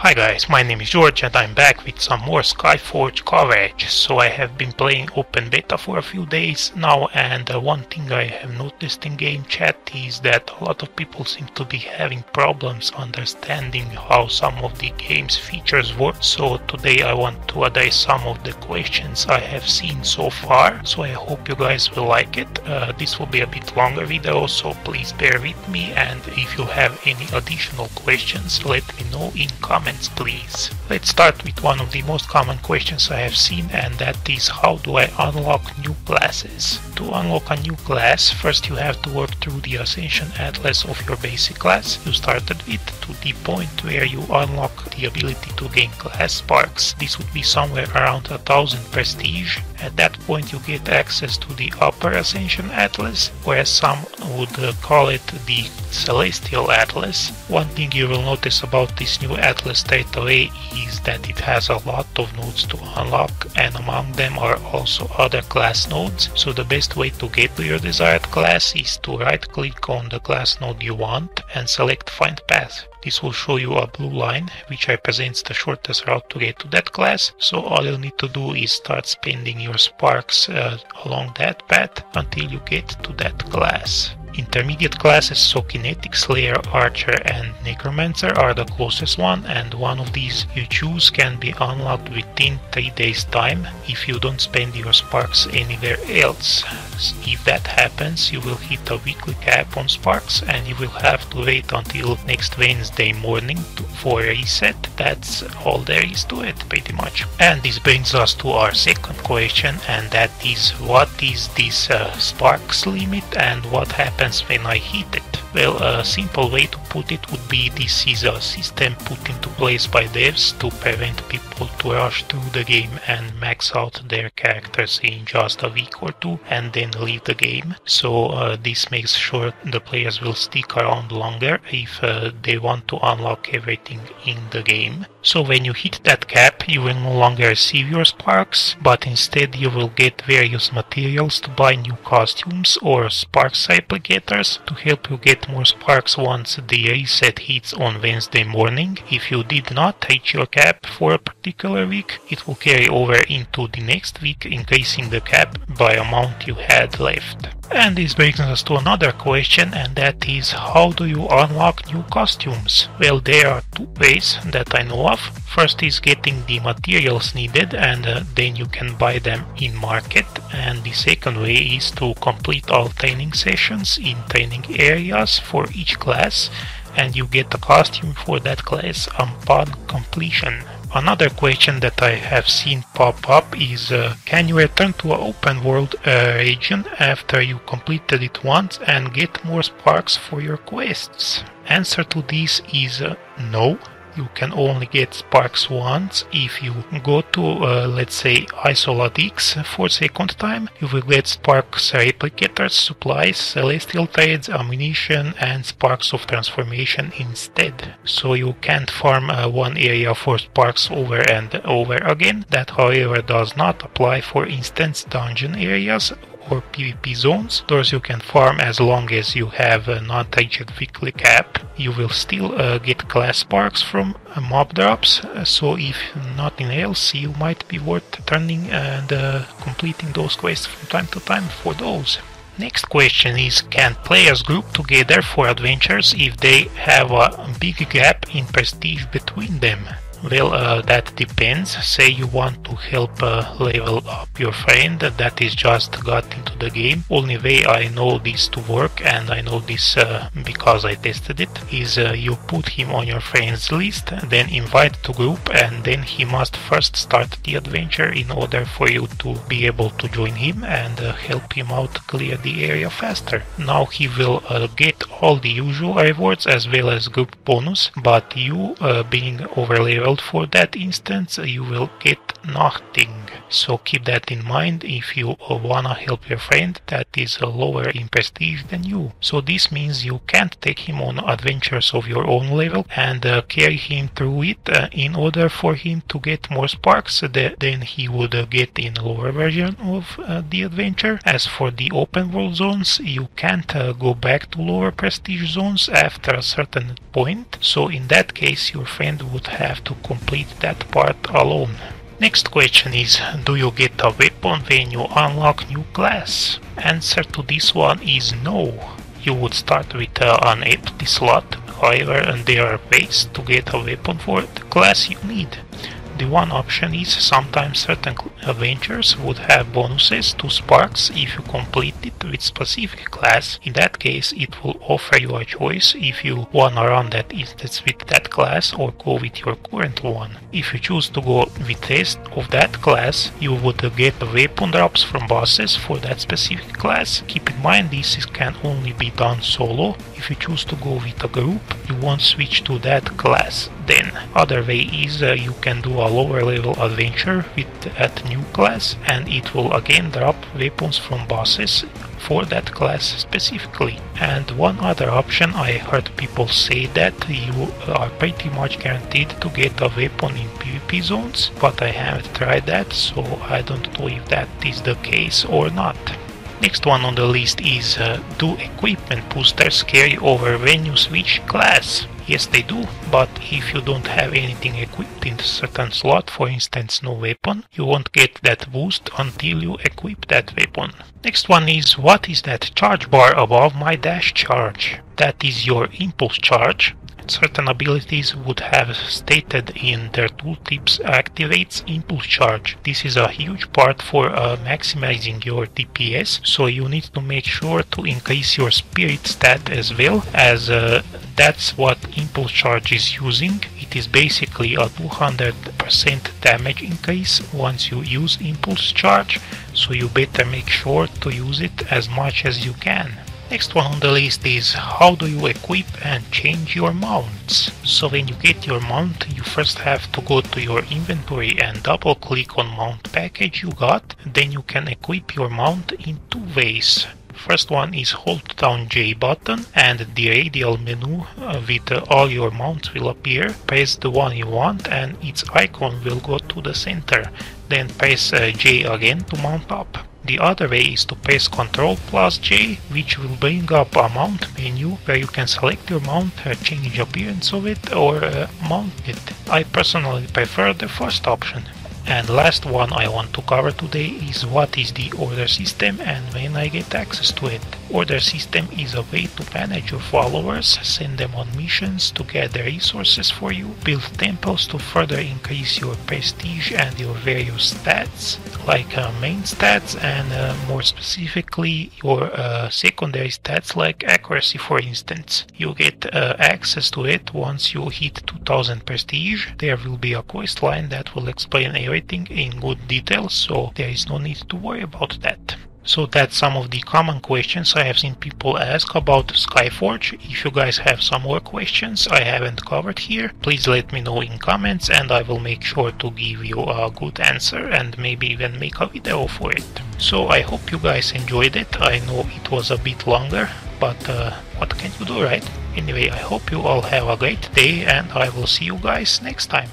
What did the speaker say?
Hi guys, my name is George and I'm back with some more Skyforge coverage. So I have been playing open beta for a few days now, and one thing I have noticed in game chat is that a lot of people seem to be having problems understanding how some of the game's features work. So today I want to address some of the questions I have seen so far, so I hope you guys will like it. This will be a bit longer video, so please bear with me, and if you have any additional questions let me know in comments please. Let's start with one of the most common questions I have seen, and that is, how do I unlock new classes? To unlock a new class, first you have to work through the Ascension Atlas of your basic class you started with to the point where you unlock the ability to gain class sparks. This would be somewhere around 1000 prestige. At that point you get access to the upper Ascension Atlas, whereas some would call it the Celestial Atlas. One thing you will notice about this new atlas straight away is that it has a lot of nodes to unlock, and among them are also other class nodes. So the best way to get to your desired class is to right click on the class node you want and select Find Path. This will show you a blue line which represents the shortest route to get to that class, so all you need to do is start spending your sparks along that path until you get to that class. Intermediate classes, so Kinetic, Slayer, Archer and Necromancer are the closest one, and one of these you choose can be unlocked within 3 days time if you don't spend your sparks anywhere else. If that happens, you will hit a weekly cap on sparks and you will have to wait until next Wednesday morning for a reset. That's all there is to it pretty much. And this brings us to our second question, and that is, what is this sparks limit and what happens when I hit it? Well, a simple way to put it would be, this is a system put into place by devs to prevent people to rush through the game and max out their characters in just a week or two and then leave the game. So this makes sure the players will stick around longer if they want to unlock everything in the game. So when you hit that cap, you will no longer receive your sparks, but instead you will get various materials to buy new costumes or sparks replicators to help you get more sparks once the reset hits on Wednesday morning. If you did not reach your cap for a particular week, it will carry over into the next week, increasing the cap by amount you had left. And this brings us to another question, and that is, how do you unlock new costumes? Well, there are two ways that I know of. First is getting the materials needed, and then you can buy them in market. And the second way is to complete all training sessions in training areas for each class, and you get a costume for that class upon completion. Another question that I have seen pop up is, can you return to an open world region after you completed it once and get more sparks for your quests? Answer to this is no. You can only get sparks once. If you go to, let's say, Isolate X for second time, you will get sparks replicators, supplies, celestial trades, ammunition and sparks of transformation instead. So you can't farm one area for sparks over and over again. That, however, does not apply for instance dungeon areas or PvP zones. Those you can farm as long as you have a not-reached weekly cap. You will still get class sparks from mob drops, so if nothing else, you might be worth turning and completing those quests from time to time for those. Next question is, can players group together for adventures if they have a big gap in prestige between them? Well, that depends. Say you want to help level up your friend that is just got into the game. Only way I know this to work, and I know this because I tested it, is you put him on your friends list, then invite to group, and then he must first start the adventure in order for you to be able to join him and help him out clear the area faster. Now he will get all the usual rewards as well as group bonus, but you being over leveled for that instance, you will get nothing. So keep that in mind if you wanna help your friend that is lower in prestige than you. So this means you can't take him on adventures of your own level and carry him through it in order for him to get more sparks than he would get in a lower version of the adventure. As for the open world zones, you can't go back to lower prestige zones after a certain point, so in that case your friend would have to complete that part alone. Next question is, do you get a weapon when you unlock new class? Answer to this one is no. You would start with an empty slot, however there are ways to get a weapon for the class you need. The one option is sometimes certain adventures would have bonuses to sparks if you complete it with specific class. In that case it will offer you a choice if you wanna run that instance with that class or go with your current one. If you choose to go with rest of that class, you would get weapon drops from bosses for that specific class. Keep in mind this can only be done solo. If you choose to go with a group, you won't switch to that class. Then other way is you can do a lower level adventure with that new class and it will again drop weapons from bosses for that class specifically. And one other option, I heard people say that you are pretty much guaranteed to get a weapon in PvP zones, but I haven't tried that, so I don't know if that is the case or not. Next one on the list is, do equipment boosters carry over when you switch class? Yes, they do, but if you don't have anything equipped in a certain slot, for instance no weapon, you won't get that boost until you equip that weapon. Next one is, what is that charge bar above my dash charge? That is your impulse charge. Certain abilities would have stated in their tooltips activates impulse charge. This is a huge part for maximizing your DPS, so you need to make sure to increase your spirit stat as well, as that's what impulse charge is using. It is basically a 200% damage increase once you use impulse charge, so you better make sure to use it as much as you can. Next one on the list is, how do you equip and change your mounts? So when you get your mount, you first have to go to your inventory and double click on mount package you got, then you can equip your mount in two ways. First one is hold down J button and the radial menu with all your mounts will appear. Press the one you want and its icon will go to the center. Then press J again to mount up. The other way is to press Ctrl plus J, which will bring up a mount menu where you can select your mount, change appearance of it or mount it. I personally prefer the first option. And last one I want to cover today is what is the order system and when I get access to it. Order system is a way to manage your followers, send them on missions to gather resources for you, build temples to further increase your prestige and your various stats, like main stats and more specifically your secondary stats like accuracy for instance. You get access to it once you hit 2000 prestige. There will be a quest line that will explain everything in good detail, so there is no need to worry about that. So that's some of the common questions I have seen people ask about Skyforge. If you guys have some more questions I haven't covered here, please let me know in comments and I will make sure to give you a good answer and maybe even make a video for it. So I hope you guys enjoyed it. I know it was a bit longer, but what can you do, right? Anyway, I hope you all have a great day and I will see you guys next time.